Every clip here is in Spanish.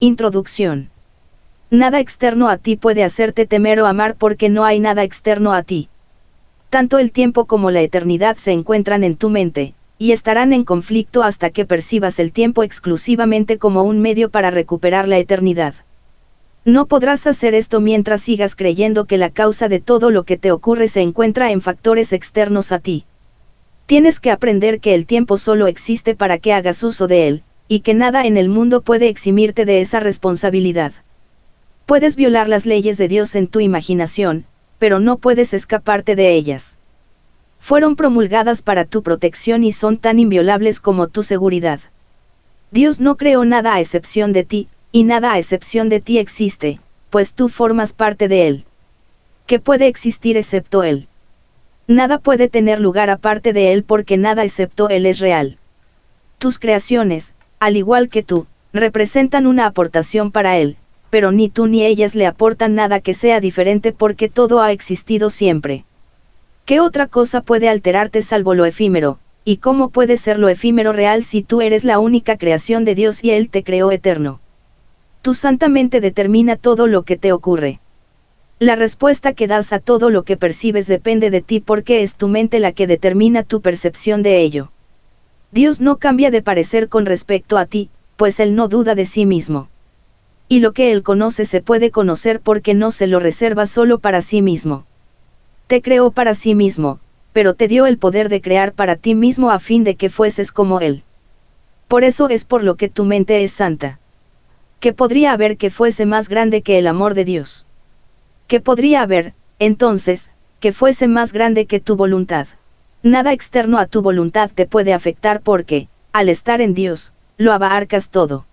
Introducción. Nada externo a ti puede hacerte temer o amar porque no hay nada externo a ti. Tanto el tiempo como la eternidad se encuentran en tu mente, y estarán en conflicto hasta que percibas el tiempo exclusivamente como un medio para recuperar la eternidad. No podrás hacer esto mientras sigas creyendo que la causa de todo lo que te ocurre se encuentra en factores externos a ti. Tienes que aprender que el tiempo solo existe para que hagas uso de él, y que nada en el mundo puede eximirte de esa responsabilidad. Puedes violar las leyes de Dios en tu imaginación, pero no puedes escaparte de ellas. Fueron promulgadas para tu protección y son tan inviolables como tu seguridad. Dios no creó nada a excepción de ti, y nada a excepción de ti existe, pues tú formas parte de Él. ¿Qué puede existir excepto Él? Nada puede tener lugar aparte de Él porque nada excepto Él es real. Tus creaciones, al igual que tú, representan una aportación para Él, pero ni tú ni ellas le aportan nada que sea diferente porque todo ha existido siempre. ¿Qué otra cosa puede alterarte salvo lo efímero? ¿Y cómo puede ser lo efímero real si tú eres la única creación de Dios y Él te creó eterno? Tu santa mente determina todo lo que te ocurre. La respuesta que das a todo lo que percibes depende de ti porque es tu mente la que determina tu percepción de ello. Dios no cambia de parecer con respecto a ti, pues Él no duda de sí mismo. Y lo que Él conoce se puede conocer porque no se lo reserva solo para sí mismo. Te creó para sí mismo, pero te dio el poder de crear para ti mismo a fin de que fueses como Él. Por eso es por lo que tu mente es santa. ¿Qué podría haber que fuese más grande que el amor de Dios? ¿Qué podría haber, entonces, que fuese más grande que tu voluntad? Nada externo a tu voluntad te puede afectar porque, al estar en Dios, lo abarcas todo.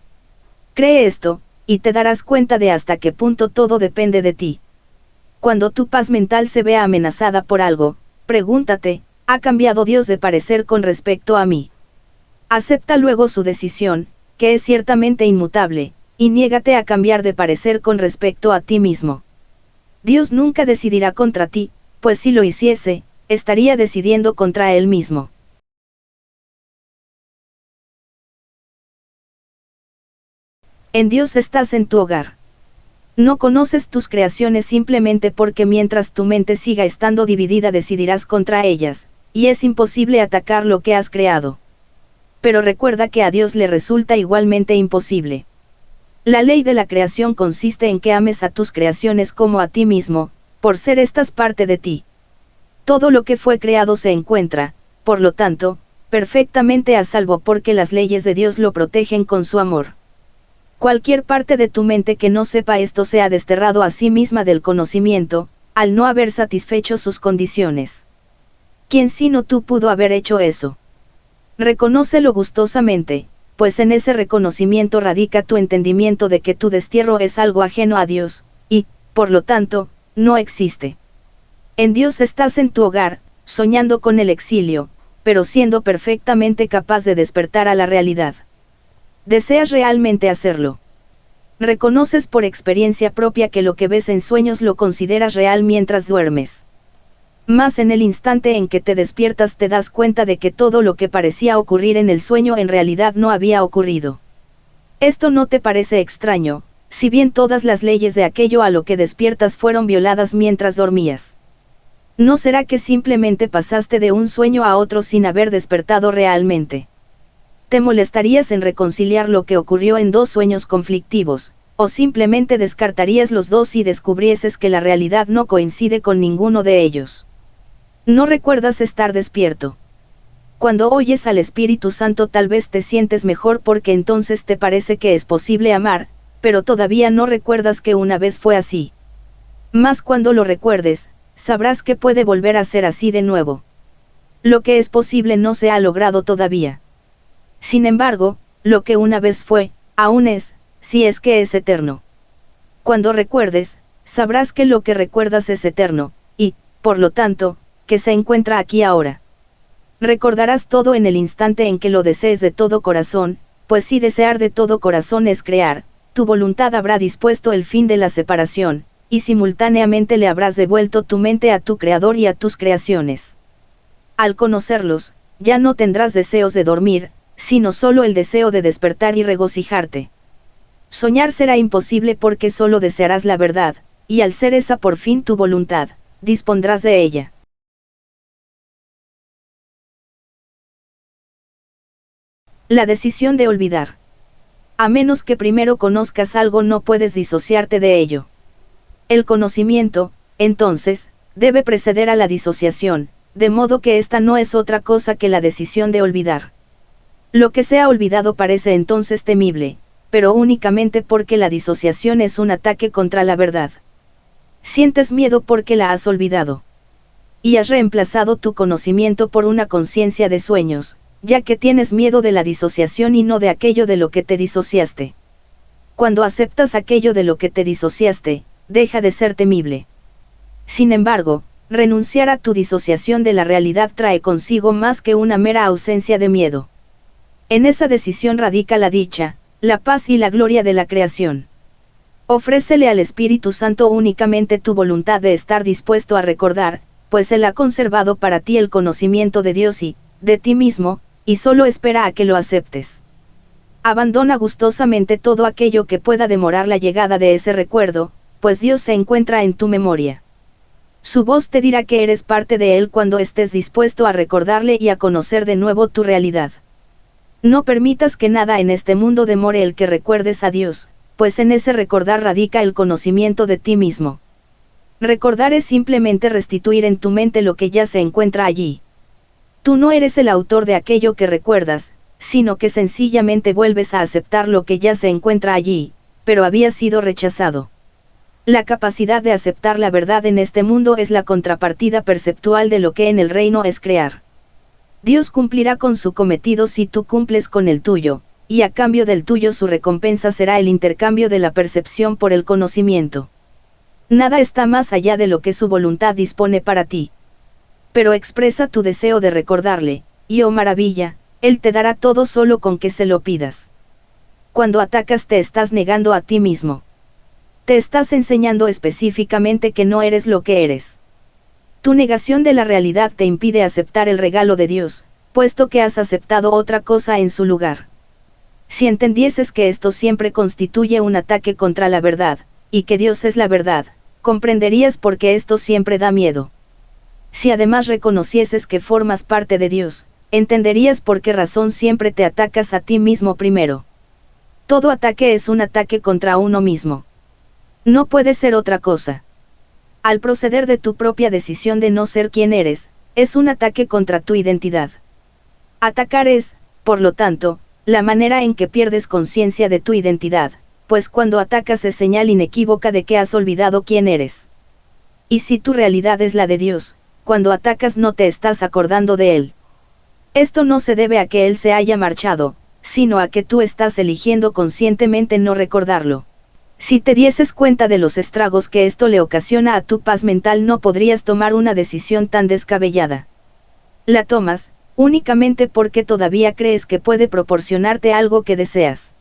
Cree esto, y te darás cuenta de hasta qué punto todo depende de ti. Cuando tu paz mental se vea amenazada por algo, pregúntate, ¿ha cambiado Dios de parecer con respecto a mí? Acepta luego su decisión, que es ciertamente inmutable, y niégate a cambiar de parecer con respecto a ti mismo. Dios nunca decidirá contra ti, pues si lo hiciese, estaría decidiendo contra Él mismo. En Dios estás en tu hogar. No conoces tus creaciones simplemente porque mientras tu mente siga estando dividida decidirás contra ellas, y es imposible atacar lo que has creado. Pero recuerda que a Dios le resulta igualmente imposible. La ley de la creación consiste en que ames a tus creaciones como a ti mismo, por ser estas parte de ti. Todo lo que fue creado se encuentra, por lo tanto, perfectamente a salvo porque las leyes de Dios lo protegen con su amor. Cualquier parte de tu mente que no sepa esto se ha desterrado a sí misma del conocimiento, al no haber satisfecho sus condiciones. ¿Quién sino tú pudo haber hecho eso? Reconócelo gustosamente, pues en ese reconocimiento radica tu entendimiento de que tu destierro es algo ajeno a Dios, y, por lo tanto, no existe. En Dios estás en tu hogar, soñando con el exilio, pero siendo perfectamente capaz de despertar a la realidad. ¿Deseas realmente hacerlo? ¿Reconoces por experiencia propia que lo que ves en sueños lo consideras real mientras duermes? Mas en el instante en que te despiertas te das cuenta de que todo lo que parecía ocurrir en el sueño en realidad no había ocurrido. Esto no te parece extraño, si bien todas las leyes de aquello a lo que despiertas fueron violadas mientras dormías. ¿No será que simplemente pasaste de un sueño a otro sin haber despertado realmente? ¿Te molestarías en reconciliar lo que ocurrió en dos sueños conflictivos, o simplemente descartarías los dos y descubrieses que la realidad no coincide con ninguno de ellos? No recuerdas estar despierto. Cuando oyes al Espíritu Santo tal vez te sientes mejor porque entonces te parece que es posible amar, pero todavía no recuerdas que una vez fue así. Mas cuando lo recuerdes, sabrás que puede volver a ser así de nuevo. Lo que es posible no se ha logrado todavía. Sin embargo, lo que una vez fue, aún es, si es que es eterno. Cuando recuerdes, sabrás que lo que recuerdas es eterno, y, por lo tanto, que se encuentra aquí ahora. Recordarás todo en el instante en que lo desees de todo corazón, pues si desear de todo corazón es crear, tu voluntad habrá dispuesto el fin de la separación, y simultáneamente le habrás devuelto tu mente a tu Creador y a tus creaciones. Al conocerlos, ya no tendrás deseos de dormir, sino solo el deseo de despertar y regocijarte. Soñar será imposible porque solo desearás la verdad, y al ser esa por fin tu voluntad, dispondrás de ella. La decisión de olvidar. A menos que primero conozcas algo no puedes disociarte de ello. El conocimiento, entonces, debe preceder a la disociación, de modo que esta no es otra cosa que la decisión de olvidar. Lo que se ha olvidado parece entonces temible, pero únicamente porque la disociación es un ataque contra la verdad. Sientes miedo porque la has olvidado. Y has reemplazado tu conocimiento por una conciencia de sueños, ya que tienes miedo de la disociación y no de aquello de lo que te disociaste. Cuando aceptas aquello de lo que te disociaste, deja de ser temible. Sin embargo, renunciar a tu disociación de la realidad trae consigo más que una mera ausencia de miedo. En esa decisión radica la dicha, la paz y la gloria de la creación. Ofrécele al Espíritu Santo únicamente tu voluntad de estar dispuesto a recordar, pues Él ha conservado para ti el conocimiento de Dios y, de ti mismo, y solo espera a que lo aceptes. Abandona gustosamente todo aquello que pueda demorar la llegada de ese recuerdo, pues Dios se encuentra en tu memoria. Su voz te dirá que eres parte de Él cuando estés dispuesto a recordarle y a conocer de nuevo tu realidad. No permitas que nada en este mundo demore el que recuerdes a Dios, pues en ese recordar radica el conocimiento de ti mismo. Recordar es simplemente restituir en tu mente lo que ya se encuentra allí. Tú no eres el autor de aquello que recuerdas, sino que sencillamente vuelves a aceptar lo que ya se encuentra allí, pero había sido rechazado. La capacidad de aceptar la verdad en este mundo es la contrapartida perceptual de lo que en el reino es crear. Dios cumplirá con su cometido si tú cumples con el tuyo, y a cambio del tuyo su recompensa será el intercambio de la percepción por el conocimiento. Nada está más allá de lo que su voluntad dispone para ti. Pero expresa tu deseo de recordarle, y oh maravilla, Él te dará todo solo con que se lo pidas. Cuando atacas te estás negando a ti mismo. Te estás enseñando específicamente que no eres lo que eres. Tu negación de la realidad te impide aceptar el regalo de Dios, puesto que has aceptado otra cosa en su lugar. Si entendieses que esto siempre constituye un ataque contra la verdad, y que Dios es la verdad, comprenderías por qué esto siempre da miedo. Si además reconocieses que formas parte de Dios, entenderías por qué razón siempre te atacas a ti mismo primero. Todo ataque es un ataque contra uno mismo. No puede ser otra cosa. Al proceder de tu propia decisión de no ser quien eres, es un ataque contra tu identidad. Atacar es, por lo tanto, la manera en que pierdes conciencia de tu identidad, pues cuando atacas es señal inequívoca de que has olvidado quién eres. Y si tu realidad es la de Dios, cuando atacas no te estás acordando de Él. Esto no se debe a que Él se haya marchado, sino a que tú estás eligiendo conscientemente no recordarlo. Si te dieses cuenta de los estragos que esto le ocasiona a tu paz mental no podrías tomar una decisión tan descabellada. La tomas, únicamente porque todavía crees que puede proporcionarte algo que deseas.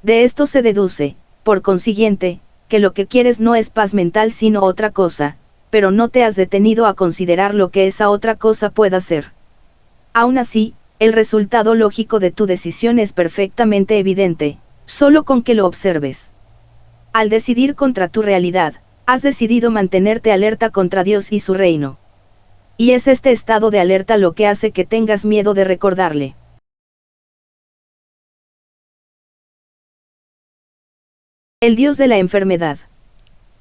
De esto se deduce, por consiguiente, que lo que quieres no es paz mental sino otra cosa, pero no te has detenido a considerar lo que esa otra cosa pueda ser. Aún así, el resultado lógico de tu decisión es perfectamente evidente, solo con que lo observes. Al decidir contra tu realidad, has decidido mantenerte alerta contra Dios y su reino. Y es este estado de alerta lo que hace que tengas miedo de recordarle. El Dios de la enfermedad.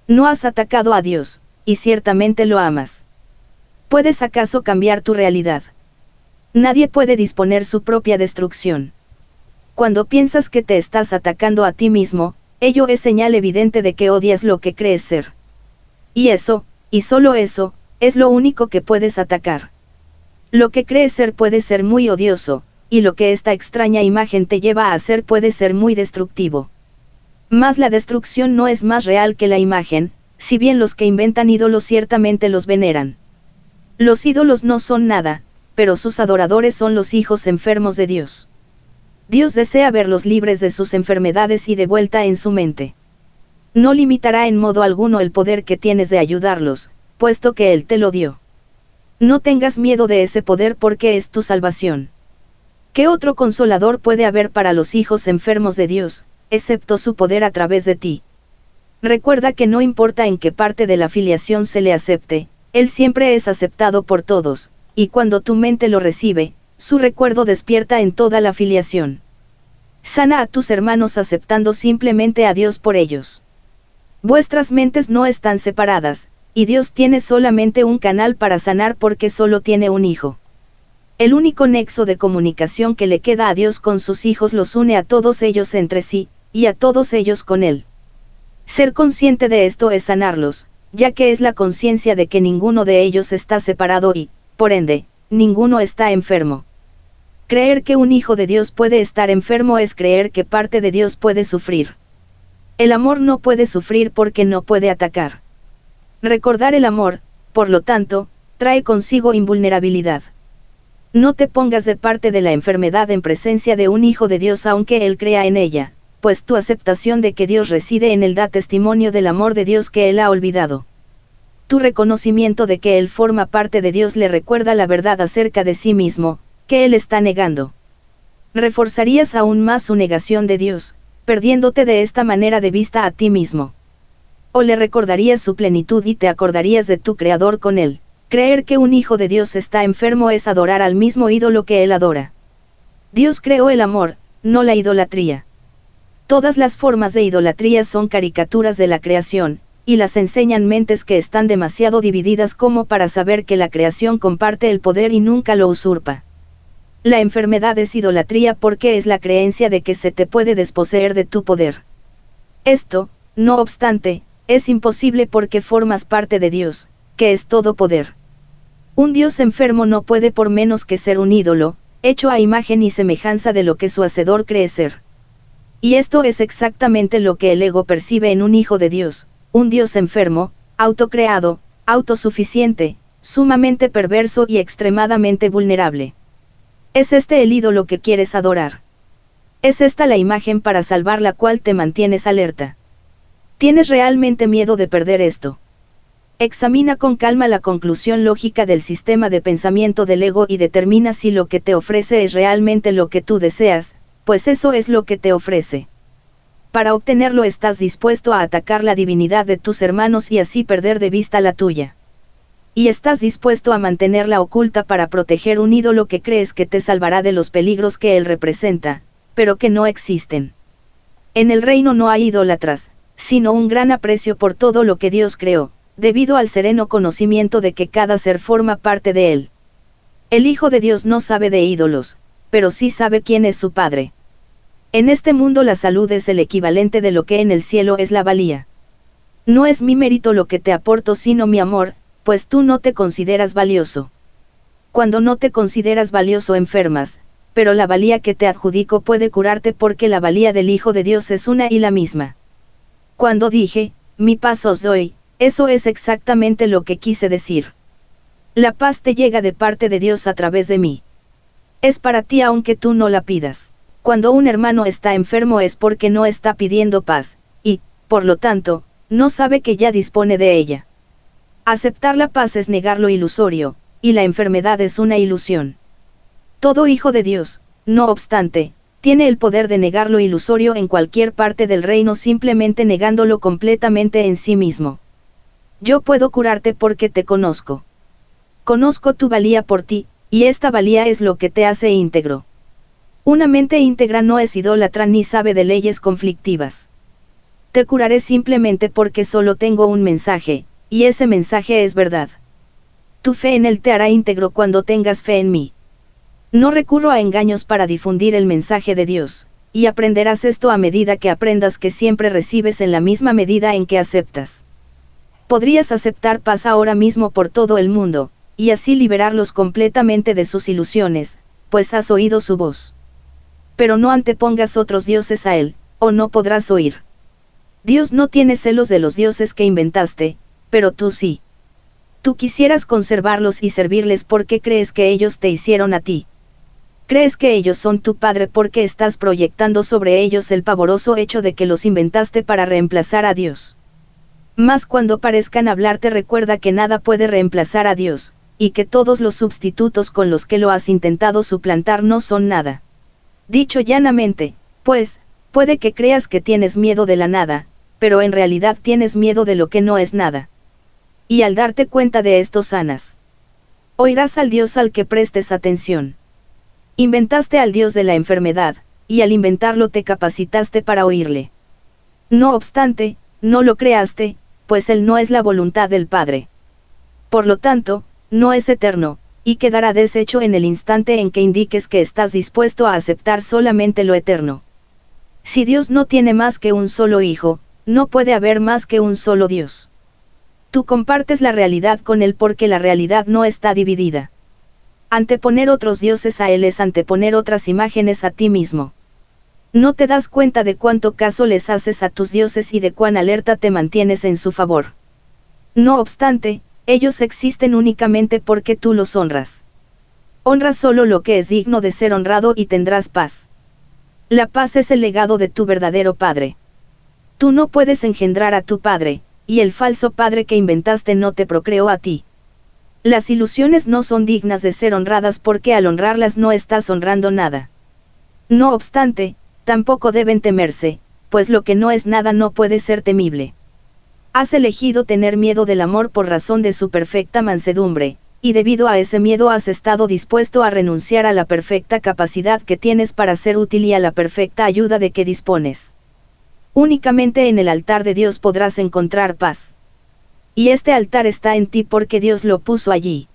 No has atacado a Dios, y ciertamente lo amas. ¿Puedes acaso cambiar tu realidad? Nadie puede disponer su propia destrucción. Cuando piensas que te estás atacando a ti mismo, ello es señal evidente de que odias lo que crees ser. Y eso, y solo eso, es lo único que puedes atacar. Lo que crees ser puede ser muy odioso, y lo que esta extraña imagen te lleva a hacer puede ser muy destructivo. Mas la destrucción no es más real que la imagen, si bien los que inventan ídolos ciertamente los veneran. Los ídolos no son nada, pero sus adoradores son los hijos enfermos de Dios. Dios desea verlos libres de sus enfermedades y de vuelta en su mente. No limitará en modo alguno el poder que tienes de ayudarlos, puesto que Él te lo dio. No tengas miedo de ese poder porque es tu salvación. ¿Qué otro consolador puede haber para los hijos enfermos de Dios, excepto su poder a través de ti. Recuerda que no importa en qué parte de la filiación se le acepte, Él siempre es aceptado por todos, y cuando tu mente lo recibe, su recuerdo despierta en toda la filiación. Sana a tus hermanos aceptando simplemente a Dios por ellos. Vuestras mentes no están separadas, y Dios tiene solamente un canal para sanar porque solo tiene un hijo. El único nexo de comunicación que le queda a Dios con sus hijos los une a todos ellos entre sí, y a todos ellos con Él. Ser consciente de esto es sanarlos, ya que es la conciencia de que ninguno de ellos está separado y, por ende, ninguno está enfermo. Creer que un hijo de Dios puede estar enfermo es creer que parte de Dios puede sufrir. El amor no puede sufrir porque no puede atacar. Recordar el amor, por lo tanto, trae consigo invulnerabilidad. No te pongas de parte de la enfermedad en presencia de un hijo de Dios aunque él crea en ella, pues tu aceptación de que Dios reside en él da testimonio del amor de Dios que él ha olvidado. Tu reconocimiento de que él forma parte de Dios le recuerda la verdad acerca de sí mismo, que él está negando. Reforzarías aún más su negación de Dios, perdiéndote de esta manera de vista a ti mismo. O le recordarías su plenitud y te acordarías de tu Creador con él. Creer que un hijo de Dios está enfermo es adorar al mismo ídolo que él adora. Dios creó el amor, no la idolatría. Todas las formas de idolatría son caricaturas de la creación, y las enseñan mentes que están demasiado divididas como para saber que la creación comparte el poder y nunca lo usurpa. La enfermedad es idolatría porque es la creencia de que se te puede desposeer de tu poder. Esto, no obstante, es imposible porque formas parte de Dios, que es todo poder. Un Dios enfermo no puede por menos que ser un ídolo, hecho a imagen y semejanza de lo que su hacedor cree ser. Y esto es exactamente lo que el ego percibe en un hijo de Dios, un Dios enfermo, autocreado, autosuficiente, sumamente perverso y extremadamente vulnerable. ¿Es este el ídolo que quieres adorar? ¿Es esta la imagen para salvar la cual te mantienes alerta? ¿Tienes realmente miedo de perder esto? Examina con calma la conclusión lógica del sistema de pensamiento del ego y determina si lo que te ofrece es realmente lo que tú deseas, pues eso es lo que te ofrece. Para obtenerlo estás dispuesto a atacar la divinidad de tus hermanos y así perder de vista la tuya. Y estás dispuesto a mantenerla oculta para proteger un ídolo que crees que te salvará de los peligros que él representa, pero que no existen. En el reino no hay idólatras, sino un gran aprecio por todo lo que Dios creó, debido al sereno conocimiento de que cada ser forma parte de él. El Hijo de Dios no sabe de ídolos, pero sí sabe quién es su Padre. En este mundo la salud es el equivalente de lo que en el cielo es la valía. No es mi mérito lo que te aporto sino mi amor, pues tú no te consideras valioso. Cuando no te consideras valioso enfermas, pero la valía que te adjudico puede curarte porque la valía del Hijo de Dios es una y la misma. Cuando dije, mi paz os doy, eso es exactamente lo que quise decir. La paz te llega de parte de Dios a través de mí. Es para ti aunque tú no la pidas. Cuando un hermano está enfermo es porque no está pidiendo paz, y, por lo tanto, no sabe que ya dispone de ella. Aceptar la paz es negar lo ilusorio, y la enfermedad es una ilusión. Todo hijo de Dios, no obstante, tiene el poder de negar lo ilusorio en cualquier parte del reino simplemente negándolo completamente en sí mismo. Yo puedo curarte porque te conozco. Conozco tu valía por ti, y esta valía es lo que te hace íntegro. Una mente íntegra no es idólatra ni sabe de leyes conflictivas. Te curaré simplemente porque solo tengo un mensaje, y ese mensaje es verdad. Tu fe en él te hará íntegro cuando tengas fe en mí. No recurro a engaños para difundir el mensaje de Dios, y aprenderás esto a medida que aprendas que siempre recibes en la misma medida en que aceptas. Podrías aceptar paz ahora mismo por todo el mundo, y así liberarlos completamente de sus ilusiones, pues has oído su voz. Pero no antepongas otros dioses a él, o no podrás oír. Dios no tiene celos de los dioses que inventaste, pero tú sí. Tú quisieras conservarlos y servirles porque crees que ellos te hicieron a ti. Crees que ellos son tu padre porque estás proyectando sobre ellos el pavoroso hecho de que los inventaste para reemplazar a Dios. Mas cuando parezcan hablarte recuerda que nada puede reemplazar a Dios, y que todos los sustitutos con los que lo has intentado suplantar no son nada. Dicho llanamente, pues, Puede que creas que tienes miedo de la nada, pero en realidad tienes miedo de lo que no es nada. Y al darte cuenta de esto sanas. Oirás al Dios al que prestes atención. Inventaste al Dios de la enfermedad, y al inventarlo te capacitaste para oírle. No obstante, no lo creaste, pues Él no es la voluntad del Padre. Por lo tanto, no es eterno, y quedará deshecho en el instante en que indiques que estás dispuesto a aceptar solamente lo eterno. Si Dios no tiene más que un solo hijo, no puede haber más que un solo Dios. Tú compartes la realidad con Él porque la realidad no está dividida. Anteponer otros dioses a Él es anteponer otras imágenes a ti mismo. No te das cuenta de cuánto caso les haces a tus dioses y de cuán alerta te mantienes en su favor. No obstante, ellos existen únicamente porque tú los honras. Honra solo lo que es digno de ser honrado y tendrás paz. La paz es el legado de tu verdadero Padre. Tú no puedes engendrar a tu Padre, y el falso Padre que inventaste no te procreó a ti. Las ilusiones no son dignas de ser honradas porque al honrarlas no estás honrando nada. No obstante, tampoco deben temerse, pues lo que no es nada no puede ser temible. Has elegido tener miedo del amor por razón de su perfecta mansedumbre, y debido a ese miedo has estado dispuesto a renunciar a la perfecta capacidad que tienes para ser útil y a la perfecta ayuda de que dispones. Únicamente en el altar de Dios podrás encontrar paz. Y este altar está en ti porque Dios lo puso allí.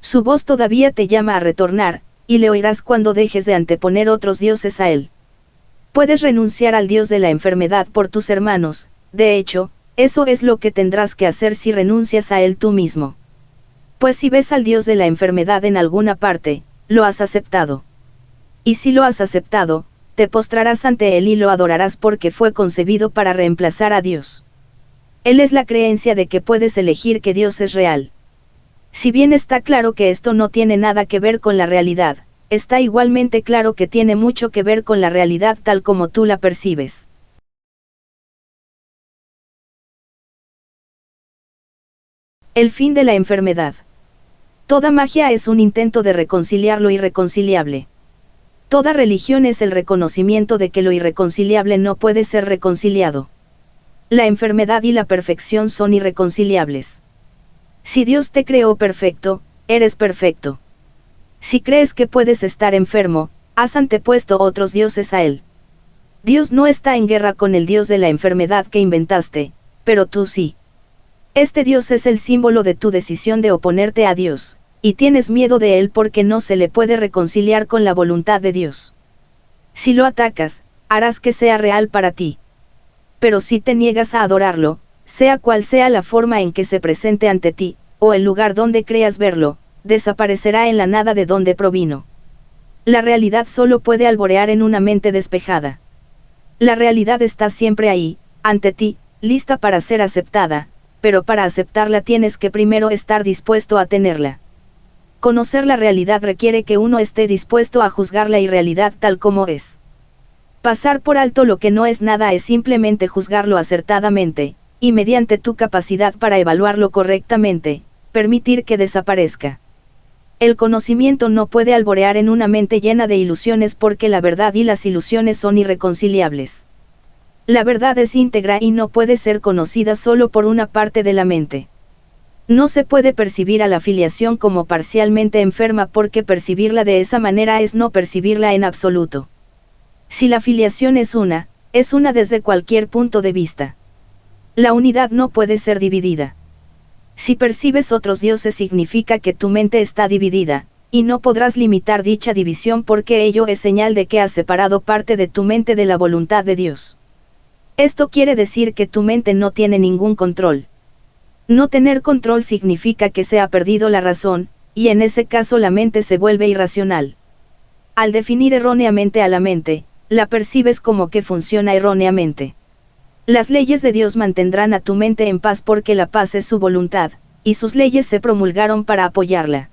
Su voz todavía te llama a retornar, y le oirás cuando dejes de anteponer otros dioses a Él. Puedes renunciar al Dios de la enfermedad por tus hermanos, de hecho, eso es lo que tendrás que hacer si renuncias a Él tú mismo. Pues si ves al Dios de la enfermedad en alguna parte, lo has aceptado. Y si lo has aceptado, te postrarás ante Él y lo adorarás porque fue concebido para reemplazar a Dios. Él es la creencia de que puedes elegir que Dios es real. Si bien está claro que esto no tiene nada que ver con la realidad, está igualmente claro que tiene mucho que ver con la realidad tal como tú la percibes. El fin de la enfermedad. Toda magia es un intento de reconciliar lo irreconciliable. Toda religión es el reconocimiento de que lo irreconciliable no puede ser reconciliado. La enfermedad y la perfección son irreconciliables. Si Dios te creó perfecto, eres perfecto. Si crees que puedes estar enfermo, has antepuesto otros dioses a Él. Dios no está en guerra con el Dios de la enfermedad que inventaste, pero tú sí. Este Dios es el símbolo de tu decisión de oponerte a Dios, y tienes miedo de Él porque no se le puede reconciliar con la voluntad de Dios. Si lo atacas, harás que sea real para ti. Pero si te niegas a adorarlo, sea cual sea la forma en que se presente ante ti, o el lugar donde creas verlo, desaparecerá en la nada de donde provino. La realidad solo puede alborear en una mente despejada. La realidad está siempre ahí, ante ti, lista para ser aceptada, pero para aceptarla tienes que primero estar dispuesto a tenerla. Conocer la realidad requiere que uno esté dispuesto a juzgar la irrealidad tal como es. Pasar por alto lo que no es nada es simplemente juzgarlo acertadamente, y mediante tu capacidad para evaluarlo correctamente, permitir que desaparezca. El conocimiento no puede alborear en una mente llena de ilusiones porque la verdad y las ilusiones son irreconciliables. La verdad es íntegra y no puede ser conocida solo por una parte de la mente. No se puede percibir a la filiación como parcialmente enferma porque percibirla de esa manera es no percibirla en absoluto. Si la filiación es una desde cualquier punto de vista. La unidad no puede ser dividida. Si percibes otros dioses significa que tu mente está dividida, y no podrás limitar dicha división porque ello es señal de que has separado parte de tu mente de la voluntad de Dios. Esto quiere decir que tu mente no tiene ningún control. No tener control significa que se ha perdido la razón, y en ese caso la mente se vuelve irracional. Al definir erróneamente a la mente, la percibes como que funciona erróneamente. Las leyes de Dios mantendrán a tu mente en paz porque la paz es su voluntad, y sus leyes se promulgaron para apoyarla.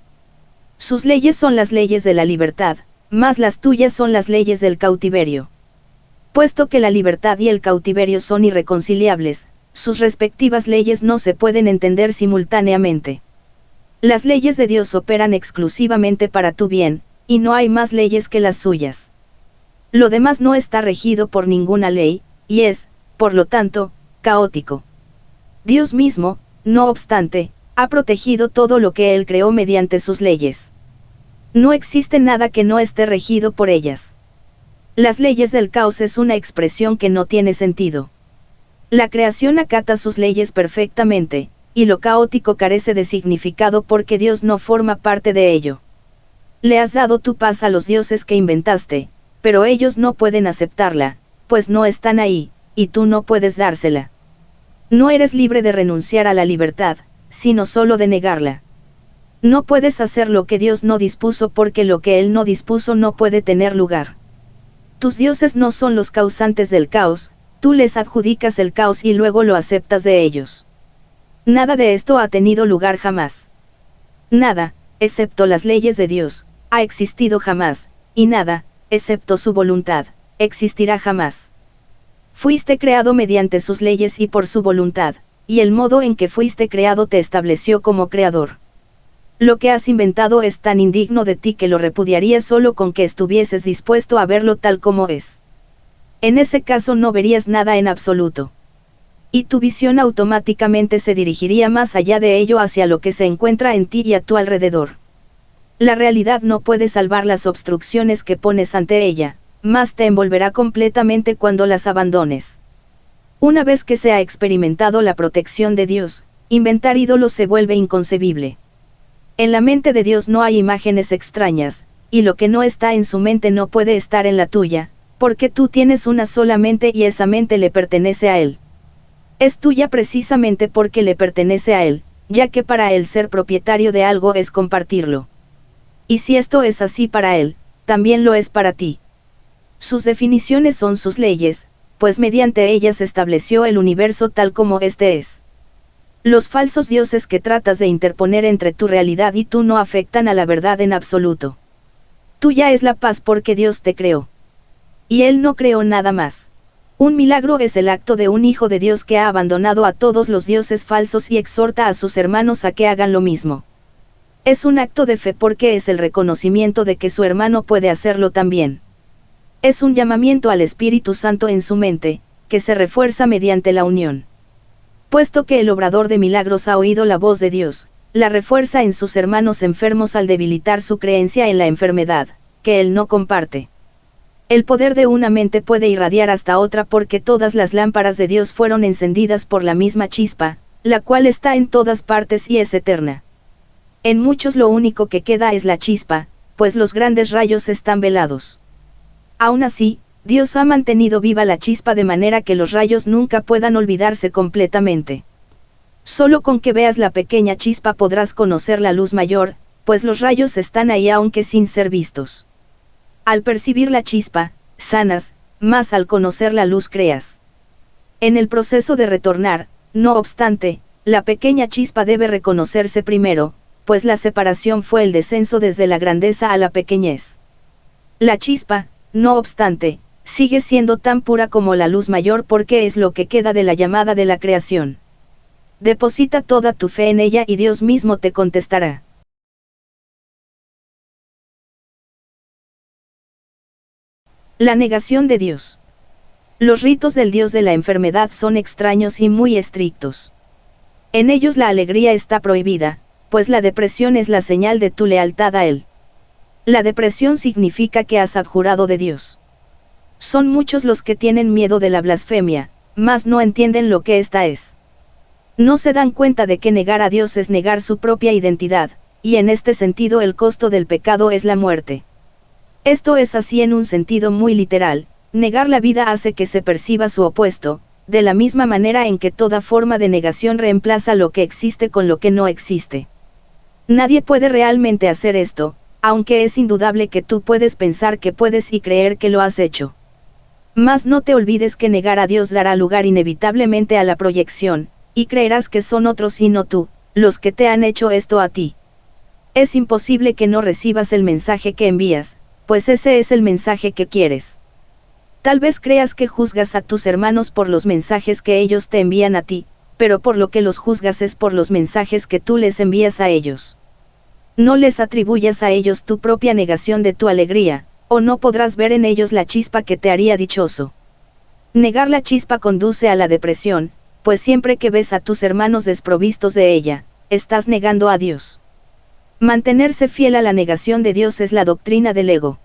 Sus leyes son las leyes de la libertad, más las tuyas son las leyes del cautiverio. Puesto que la libertad y el cautiverio son irreconciliables, sus respectivas leyes no se pueden entender simultáneamente. Las leyes de Dios operan exclusivamente para tu bien, y no hay más leyes que las suyas. Lo demás no está regido por ninguna ley, y es, por lo tanto, caótico. Dios mismo, no obstante, ha protegido todo lo que Él creó mediante sus leyes. No existe nada que no esté regido por ellas. Las leyes del caos es una expresión que no tiene sentido. La creación acata sus leyes perfectamente, y lo caótico carece de significado porque Dios no forma parte de ello. Le has dado tu paz a los dioses que inventaste, pero ellos no pueden aceptarla, pues no están ahí, y tú no puedes dársela. No eres libre de renunciar a la libertad, sino solo de negarla. No puedes hacer lo que Dios no dispuso porque lo que Él no dispuso no puede tener lugar. Tus dioses no son los causantes del caos, tú les adjudicas el caos y luego lo aceptas de ellos. Nada de esto ha tenido lugar jamás. Nada, excepto las leyes de Dios, ha existido jamás, y nada, excepto su voluntad, existirá jamás. Fuiste creado mediante sus leyes y por su voluntad, y el modo en que fuiste creado te estableció como creador. Lo que has inventado es tan indigno de ti que lo repudiarías solo con que estuvieses dispuesto a verlo tal como es. En ese caso no verías nada en absoluto. Y tu visión automáticamente se dirigiría más allá de ello hacia lo que se encuentra en ti y a tu alrededor. La realidad no puede salvar las obstrucciones que pones ante ella, más te envolverá completamente cuando las abandones. Una vez que se ha experimentado la protección de Dios, inventar ídolos se vuelve inconcebible. En la mente de Dios no hay imágenes extrañas, y lo que no está en su mente no puede estar en la tuya, porque tú tienes una sola mente y esa mente le pertenece a Él. Es tuya precisamente porque le pertenece a Él, ya que para Él ser propietario de algo es compartirlo. Y si esto es así para Él, también lo es para ti. Sus definiciones son sus leyes, pues mediante ellas estableció el universo tal como éste es. Los falsos dioses que tratas de interponer entre tu realidad y tú no afectan a la verdad en absoluto. Tuya es la paz porque Dios te creó. Y Él no creó nada más. Un milagro es el acto de un hijo de Dios que ha abandonado a todos los dioses falsos y exhorta a sus hermanos a que hagan lo mismo. Es un acto de fe porque es el reconocimiento de que su hermano puede hacerlo también. Es un llamamiento al Espíritu Santo en su mente, que se refuerza mediante la unión. Puesto que el obrador de milagros ha oído la voz de Dios, la refuerza en sus hermanos enfermos al debilitar su creencia en la enfermedad, que él no comparte. El poder de una mente puede irradiar hasta otra porque todas las lámparas de Dios fueron encendidas por la misma chispa, la cual está en todas partes y es eterna. En muchos lo único que queda es la chispa, pues los grandes rayos están velados. Aún así, Dios ha mantenido viva la chispa de manera que los rayos nunca puedan olvidarse completamente. Solo con que veas la pequeña chispa podrás conocer la luz mayor, pues los rayos están ahí aunque sin ser vistos. Al percibir la chispa, sanas, más al conocer la luz creas. En el proceso de retornar, no obstante, la pequeña chispa debe reconocerse primero, pues la separación fue el descenso desde la grandeza a la pequeñez. La chispa, no obstante, sigue siendo tan pura como la luz mayor porque es lo que queda de la llamada de la creación. Deposita toda tu fe en ella y Dios mismo te contestará. La negación de Dios. Los ritos del Dios de la enfermedad son extraños y muy estrictos. En ellos la alegría está prohibida, pues la depresión es la señal de tu lealtad a Él. La depresión significa que has abjurado de Dios. Son muchos los que tienen miedo de la blasfemia, mas no entienden lo que ésta es. No se dan cuenta de que negar a Dios es negar su propia identidad, y en este sentido el costo del pecado es la muerte. Esto es así en un sentido muy literal, negar la vida hace que se perciba su opuesto, de la misma manera en que toda forma de negación reemplaza lo que existe con lo que no existe. Nadie puede realmente hacer esto, aunque es indudable que tú puedes pensar que puedes y creer que lo has hecho. Mas no te olvides que negar a Dios dará lugar inevitablemente a la proyección, y creerás que son otros y no tú, los que te han hecho esto a ti. Es imposible que no recibas el mensaje que envías, pues ese es el mensaje que quieres. Tal vez creas que juzgas a tus hermanos por los mensajes que ellos te envían a ti, pero por lo que los juzgas es por los mensajes que tú les envías a ellos. No les atribuyas a ellos tu propia negación de tu alegría, o no podrás ver en ellos la chispa que te haría dichoso. Negar la chispa conduce a la depresión, pues siempre que ves a tus hermanos desprovistos de ella, estás negando a Dios. Mantenerse fiel a la negación de Dios es la doctrina del ego.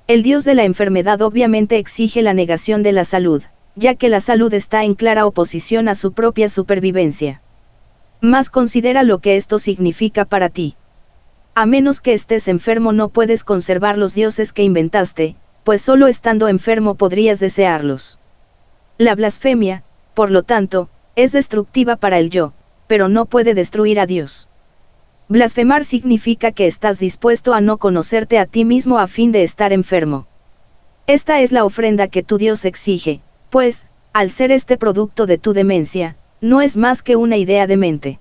El Dios de la enfermedad obviamente exige la negación de la salud, ya que la salud está en clara oposición a su propia supervivencia. Mas considera lo que esto significa para ti. A menos que estés enfermo no puedes conservar los dioses que inventaste, pues solo estando enfermo podrías desearlos. La blasfemia, por lo tanto, es destructiva para el yo, pero no puede destruir a Dios. Blasfemar significa que estás dispuesto a no conocerte a ti mismo a fin de estar enfermo. Esta es la ofrenda que tu Dios exige, pues, al ser este producto de tu demencia, no es más que una idea de mente.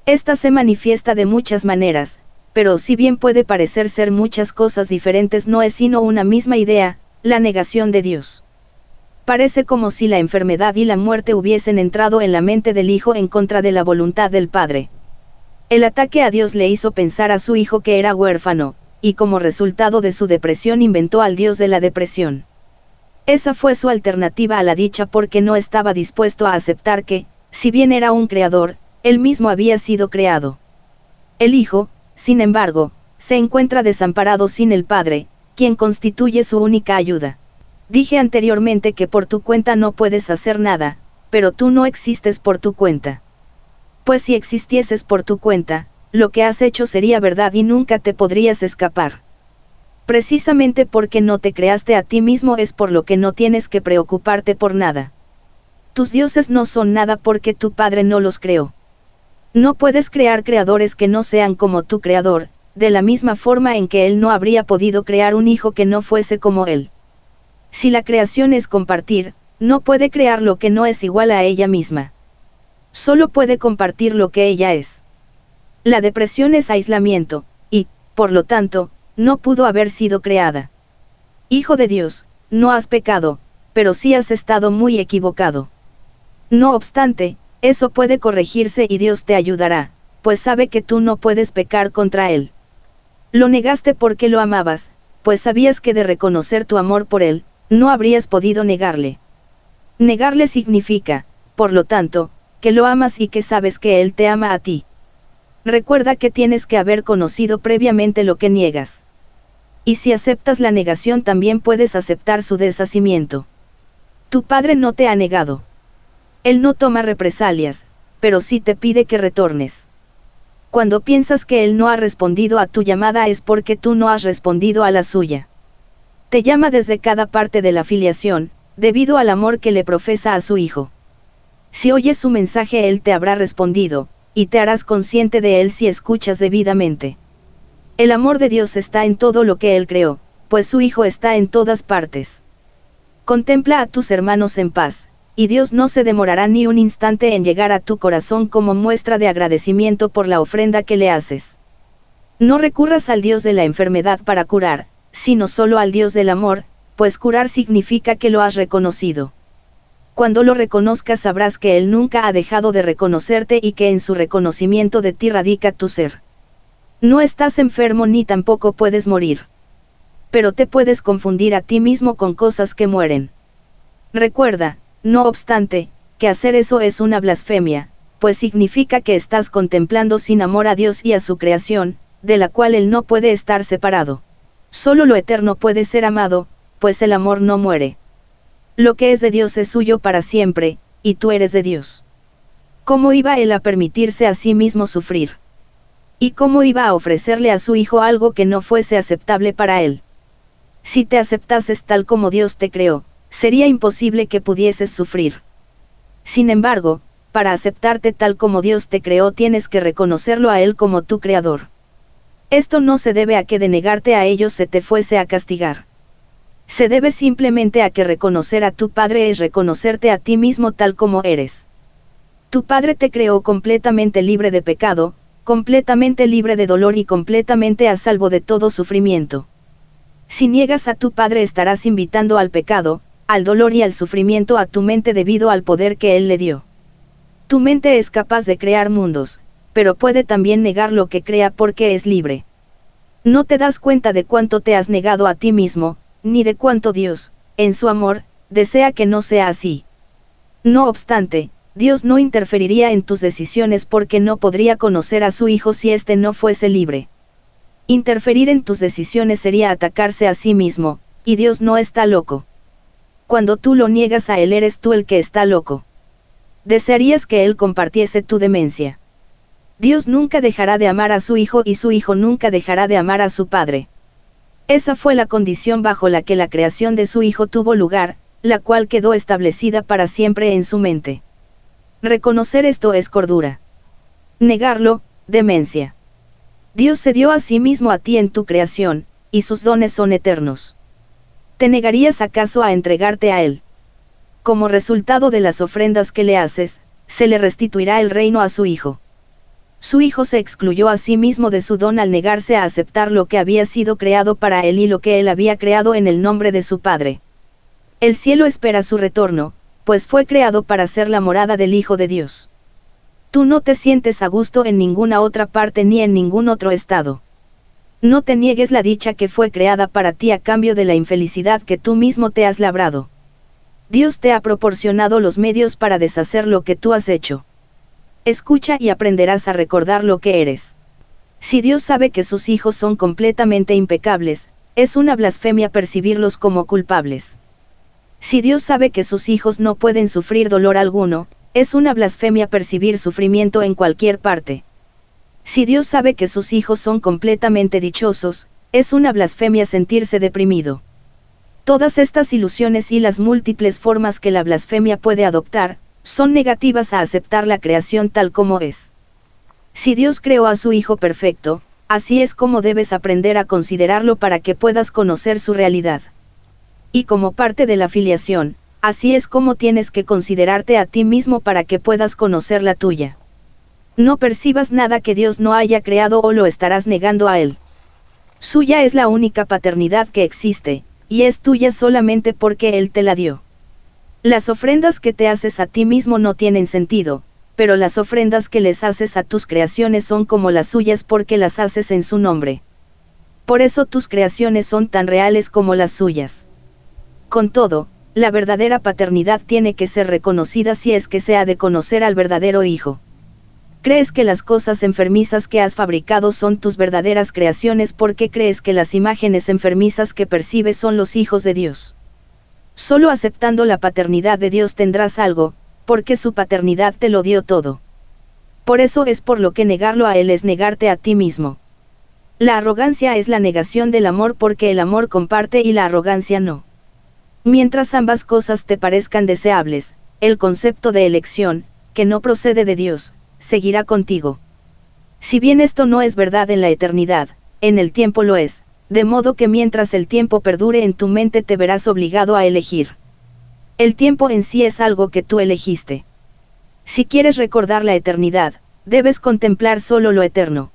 Esta se manifiesta de muchas maneras, pero si bien puede parecer ser muchas cosas diferentes no es sino una misma idea, la negación de Dios. Parece como si la enfermedad y la muerte hubiesen entrado en la mente del Hijo en contra de la voluntad del Padre. El ataque a Dios le hizo pensar a su hijo que era huérfano, y como resultado de su depresión inventó al Dios de la depresión. Esa fue su alternativa a la dicha porque no estaba dispuesto a aceptar que, si bien era un creador, él mismo había sido creado. El Hijo, sin embargo, se encuentra desamparado sin el Padre, quien constituye su única ayuda. Dije anteriormente que por tu cuenta no puedes hacer nada, pero tú no existes por tu cuenta. Pues si existieses por tu cuenta, lo que has hecho sería verdad y nunca te podrías escapar. Precisamente porque no te creaste a ti mismo es por lo que no tienes que preocuparte por nada. Tus dioses no son nada porque tu Padre no los creó. No puedes crear creadores que no sean como tu creador, de la misma forma en que él no habría podido crear un hijo que no fuese como él. Si la creación es compartir, no puede crear lo que no es igual a ella misma. Solo puede compartir lo que ella es. La depresión es aislamiento, y, por lo tanto, no pudo haber sido creada. Hijo de Dios, no has pecado, pero sí has estado muy equivocado. No obstante, eso puede corregirse y Dios te ayudará, pues sabe que tú no puedes pecar contra Él. Lo negaste porque lo amabas, pues sabías que de reconocer tu amor por Él, no habrías podido negarle. Negarle significa, por lo tanto, que lo amas y que sabes que Él te ama a ti. Recuerda que tienes que haber conocido previamente lo que niegas. Y si aceptas la negación también puedes aceptar su deshacimiento. Tu Padre no te ha negado. Él no toma represalias, pero sí te pide que retornes. Cuando piensas que Él no ha respondido a tu llamada es porque tú no has respondido a la suya. Te llama desde cada parte de la filiación, debido al amor que le profesa a su Hijo. Si oyes su mensaje Él te habrá respondido, y te harás consciente de Él si escuchas debidamente. El amor de Dios está en todo lo que Él creó, pues su Hijo está en todas partes. Contempla a tus hermanos en paz, y Dios no se demorará ni un instante en llegar a tu corazón como muestra de agradecimiento por la ofrenda que le haces. No recurras al Dios de la enfermedad para curar, sino solo al Dios del amor, pues curar significa que lo has reconocido. Cuando lo reconozcas sabrás que Él nunca ha dejado de reconocerte y que en su reconocimiento de ti radica tu ser. No estás enfermo ni tampoco puedes morir. Pero te puedes confundir a ti mismo con cosas que mueren. Recuerda, no obstante, que hacer eso es una blasfemia, pues significa que estás contemplando sin amor a Dios y a su creación, de la cual Él no puede estar separado. Solo lo eterno puede ser amado, pues el amor no muere. Lo que es de Dios es suyo para siempre, y tú eres de Dios. ¿Cómo iba Él a permitirse a sí mismo sufrir? ¿Y cómo iba a ofrecerle a su Hijo algo que no fuese aceptable para Él? Si te aceptases tal como Dios te creó, sería imposible que pudieses sufrir. Sin embargo, para aceptarte tal como Dios te creó tienes que reconocerlo a Él como tu creador. Esto no se debe a que de negarte a ellos se te fuese a castigar. Se debe simplemente a que reconocer a tu Padre es reconocerte a ti mismo tal como eres. Tu Padre te creó completamente libre de pecado, completamente libre de dolor y completamente a salvo de todo sufrimiento. Si niegas a tu Padre estarás invitando al pecado, al dolor y al sufrimiento a tu mente debido al poder que Él le dio. Tu mente es capaz de crear mundos, pero puede también negar lo que crea porque es libre. No te das cuenta de cuánto te has negado a ti mismo, ni de cuánto Dios, en su amor, desea que no sea así. No obstante, Dios no interferiría en tus decisiones porque no podría conocer a su Hijo si éste no fuese libre. Interferir en tus decisiones sería atacarse a sí mismo, y Dios no está loco. Cuando tú lo niegas a Él eres tú el que está loco. Desearías que Él compartiese tu demencia. Dios nunca dejará de amar a su Hijo y su Hijo nunca dejará de amar a su Padre. Esa fue la condición bajo la que la creación de su Hijo tuvo lugar, la cual quedó establecida para siempre en su mente. Reconocer esto es cordura. Negarlo, demencia. Dios se dio a sí mismo a ti en tu creación, y sus dones son eternos. ¿Te negarías acaso a entregarte a Él? Como resultado de las ofrendas que le haces, se le restituirá el reino a su Hijo. Su Hijo se excluyó a sí mismo de su don al negarse a aceptar lo que había sido creado para Él y lo que Él había creado en el nombre de su Padre. El cielo espera su retorno, pues fue creado para ser la morada del Hijo de Dios. Tú no te sientes a gusto en ninguna otra parte ni en ningún otro estado. No te niegues la dicha que fue creada para ti a cambio de la infelicidad que tú mismo te has labrado. Dios te ha proporcionado los medios para deshacer lo que tú has hecho. Escucha y aprenderás a recordar lo que eres. Si Dios sabe que sus hijos son completamente impecables, es una blasfemia percibirlos como culpables. Si Dios sabe que sus hijos no pueden sufrir dolor alguno, es una blasfemia percibir sufrimiento en cualquier parte. Si Dios sabe que sus hijos son completamente dichosos, es una blasfemia sentirse deprimido. Todas estas ilusiones y las múltiples formas que la blasfemia puede adoptar, son negativas a aceptar la creación tal como es. Si Dios creó a su Hijo perfecto, así es como debes aprender a considerarlo para que puedas conocer su realidad. Y como parte de la filiación, así es como tienes que considerarte a ti mismo para que puedas conocer la tuya. No percibas nada que Dios no haya creado o lo estarás negando a Él. Suya es la única paternidad que existe, y es tuya solamente porque Él te la dio. Las ofrendas que te haces a ti mismo no tienen sentido, pero las ofrendas que les haces a tus creaciones son como las suyas porque las haces en su nombre. Por eso tus creaciones son tan reales como las suyas. Con todo, la verdadera paternidad tiene que ser reconocida si es que se ha de conocer al verdadero Hijo. ¿Crees que las cosas enfermizas que has fabricado son tus verdaderas creaciones porque crees que las imágenes enfermizas que percibes son los hijos de Dios? Solo aceptando la paternidad de Dios tendrás algo, porque su paternidad te lo dio todo. Por eso es por lo que negarlo a Él es negarte a ti mismo. La arrogancia es la negación del amor porque el amor comparte y la arrogancia no. Mientras ambas cosas te parezcan deseables, el concepto de elección, que no procede de Dios, seguirá contigo. Si bien esto no es verdad en la eternidad, en el tiempo lo es, de modo que mientras el tiempo perdure en tu mente te verás obligado a elegir. El tiempo en sí es algo que tú elegiste. Si quieres recordar la eternidad, debes contemplar solo lo eterno.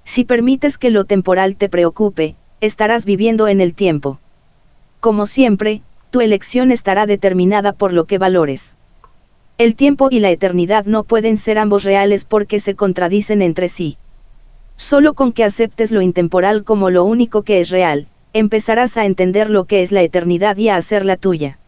Si permites que lo temporal te preocupe, estarás viviendo en el tiempo. Como siempre, tu elección estará determinada por lo que valores. El tiempo y la eternidad no pueden ser ambos reales porque se contradicen entre sí. Solo con que aceptes lo intemporal como lo único que es real, empezarás a entender lo que es la eternidad y a hacerla tuya.